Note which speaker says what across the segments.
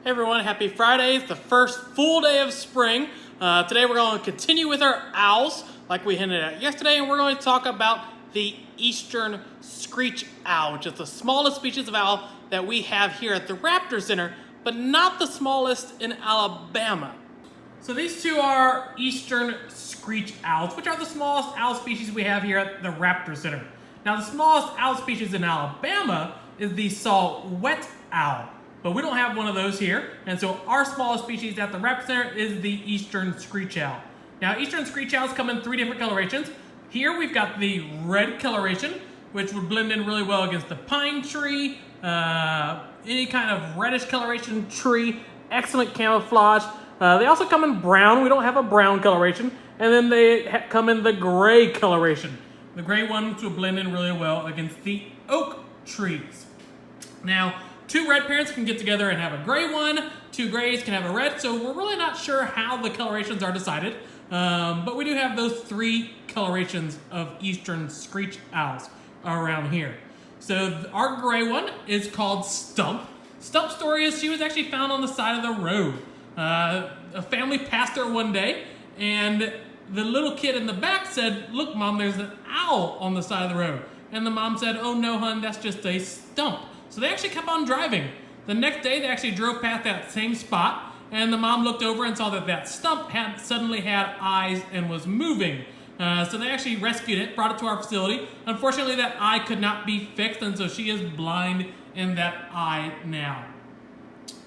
Speaker 1: Hey everyone, happy Friday. It's the first full day of spring. Today we're going to continue with our owls like we hinted at yesterday, and we're going to talk about the Eastern Screech-Owl, which is the smallest species of owl that we have here at the Raptor Center, but not the smallest in Alabama. So these two are Eastern Screech-Owls, which are the smallest owl species we have here at the Raptor Center. Now the smallest owl species in Alabama is the Saw-whet Owl. But we don't have one of those here, and so our smallest species at the Raptor Center is the Eastern Screech-Owl. Now, Eastern Screech-Owls come in 3 different colorations. Here we've got the red coloration, which would blend in really well against the pine tree, any kind of reddish coloration tree, excellent camouflage. They also come in brown. We don't have a brown coloration. And then they come in the gray coloration. The gray ones will blend in really well against the oak trees. Now, 2 red parents can get together and have a gray one, 2 grays can have a red, so we're really not sure how the colorations are decided, but we do have those 3 colorations of Eastern Screech-Owls around here. So our gray one is called Stump. Stump's story is she was actually found on the side of the road. A family passed her one day, and the little kid in the back said, "Look, Mom, there's an owl on the side of the road." And the mom said, "Oh no, hon, that's just a stump." So they actually kept on driving. The next day, they actually drove past that same spot, and the mom looked over and saw that that stump suddenly had eyes and was moving. So they actually rescued it, brought it to our facility. Unfortunately, that eye could not be fixed, and so she is blind in that eye now.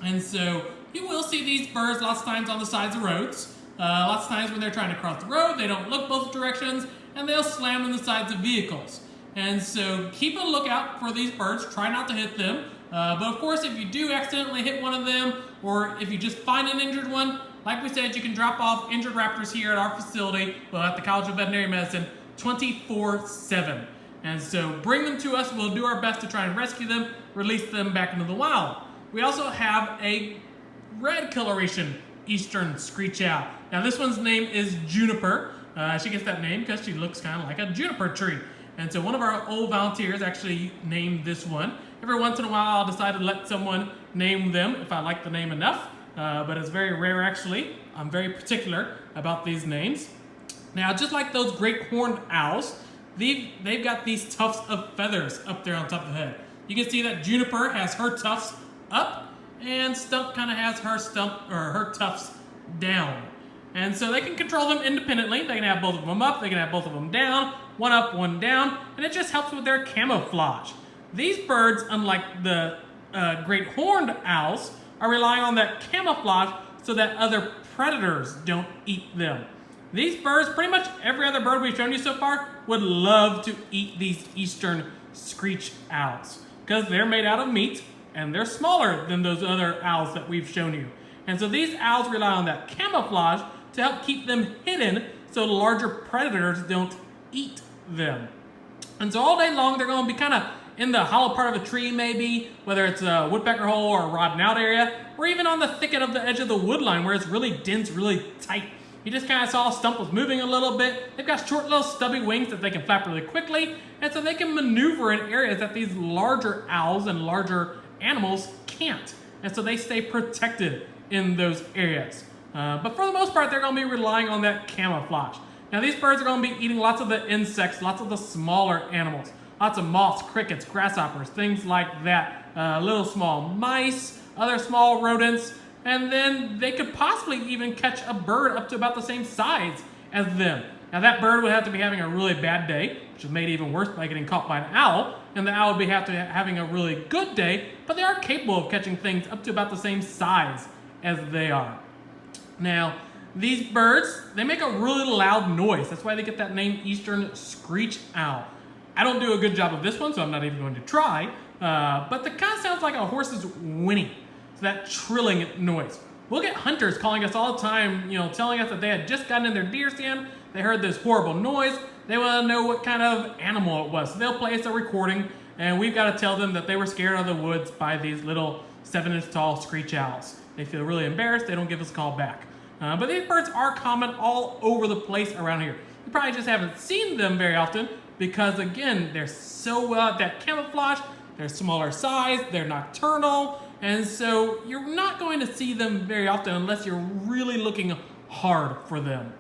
Speaker 1: And so you will see these birds lots of times on the sides of roads. Lots of times when they're trying to cross the road, they don't look both directions, and they'll slam in the sides of vehicles. And so keep a lookout for these birds. Try not to hit them. But of course, if you do accidentally hit one of them, or if you just find an injured one, like we said, you can drop off injured raptors here at our facility, at the College of Veterinary Medicine, 24/7. And so bring them to us. We'll do our best to try and rescue them, release them back into the wild. We also have a red coloration Eastern Screech-Owl. Now this one's name is Juniper. She gets that name because she looks kind of like a juniper tree. And so one of our old volunteers actually named this one. Every once in a while, I'll decide to let someone name them if I like the name enough, but it's very rare actually. I'm very particular about these names. Now, just like those great horned owls, they've got these tufts of feathers up there on top of the head. You can see that Juniper has her tufts up, and Stump kind of has her tufts down. And so they can control them independently. They can have both of them up, they can have both of them down, one up, one down, and it just helps with their camouflage. These birds, unlike the great horned owls, are relying on that camouflage so that other predators don't eat them. These birds, pretty much every other bird we've shown you so far, would love to eat these Eastern Screech-Owls because they're made out of meat and they're smaller than those other owls that we've shown you. And so these owls rely on that camouflage to help keep them hidden so larger predators don't eat them. And so all day long, they're going to be kind of in the hollow part of a tree maybe, whether it's a woodpecker hole or a rod and out area, or even on the thicket of the edge of the wood line where it's really dense, really tight. You just kind of saw Stump was moving a little bit. They've got short little stubby wings that they can flap really quickly, and so they can maneuver in areas that these larger owls and larger animals can't. And so they stay protected in those areas. But for the most part, they're going to be relying on that camouflage. Now these birds are going to be eating lots of the insects, lots of the smaller animals, lots of moths, crickets, grasshoppers, things like that, little small mice, other small rodents, and then they could possibly even catch a bird up to about the same size as them. Now that bird would have to be having a really bad day, which is made even worse by getting caught by an owl, and the owl would be having a really good day, but they are capable of catching things up to about the same size as they are. Now, these birds, they make a really loud noise. That's why they get that name Eastern Screech-Owl. I don't do a good job of this one, so I'm not even going to try, but it kind of sounds like a horse's whinny. So that trilling noise. We'll get hunters calling us all the time, telling us that they had just gotten in their deer stand, they heard this horrible noise, they want to know what kind of animal it was. So they'll play us a recording, and we've got to tell them that they were scared of the woods by these little 7-inch tall screech owls. They feel really embarrassed, they don't give us a call back. But these birds are common all over the place around here. You probably just haven't seen them very often because, again, they're so well at that camouflage They're smaller size, they're nocturnal, and so you're not going to see them very often unless you're really looking hard for them.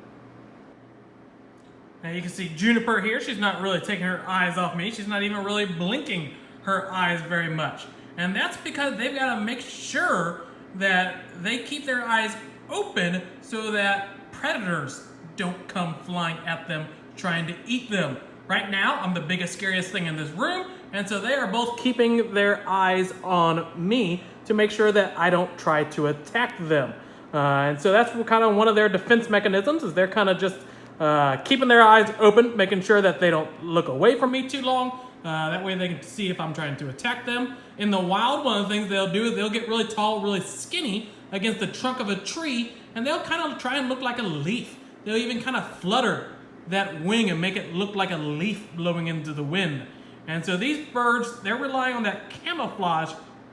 Speaker 1: Now you can see Juniper here. She's not really taking her eyes off me. She's not even really blinking her eyes very much. And that's because they've got to make sure that they keep their eyes open so that predators don't come flying at them trying to eat them. Right now, I'm the biggest, scariest thing in this room, and so they are both keeping their eyes on me to make sure that I don't try to attack them. And so that's kind of one of their defense mechanisms, is they're kind of just keeping their eyes open, making sure that they don't look away from me too long. That way they can see if I'm trying to attack them. In the wild, one of the things they'll do is they'll get really tall, really skinny against the trunk of a tree, and they'll kind of try and look like a leaf. They'll even kind of flutter that wing and make it look like a leaf blowing into the wind. And so these birds, they're relying on that camouflage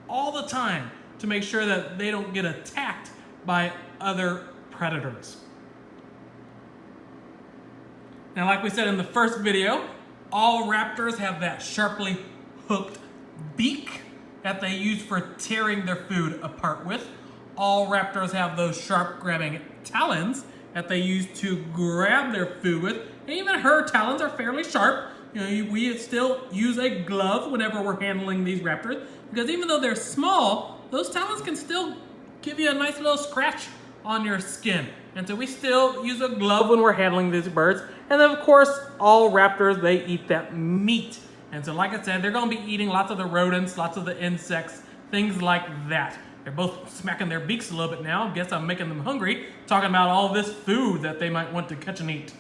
Speaker 1: all the time to make sure that they don't get attacked by other predators. Now, like we said in the first video, all raptors have that sharply hooked beak that they use for tearing their food apart with. All raptors have those sharp grabbing talons that they use to grab their food with. And even her talons are fairly sharp. You know, we still use a glove whenever we're handling these raptors, because even though they're small, those talons can still give you a nice little scratch on your skin. And so we still use a glove when we're handling these birds. And then of course, all raptors, they eat that meat. And so like I said, they're gonna be eating lots of the rodents, lots of the insects, things like that. They're both smacking their beaks a little bit now. Guess I'm making them hungry, talking about all this food that they might want to catch and eat.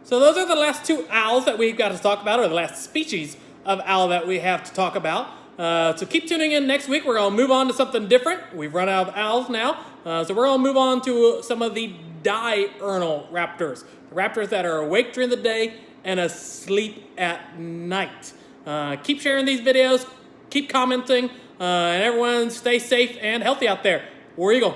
Speaker 1: So those are the last two owls that we've got to talk about, or the last species of owl that we have to talk about. So keep tuning in next week. We're going to move on to something different. We've run out of owls now. So we're going to move on to some of the diurnal raptors. The raptors that are awake during the day and asleep at night. Keep sharing these videos. Keep commenting. And everyone stay safe and healthy out there. War Eagle.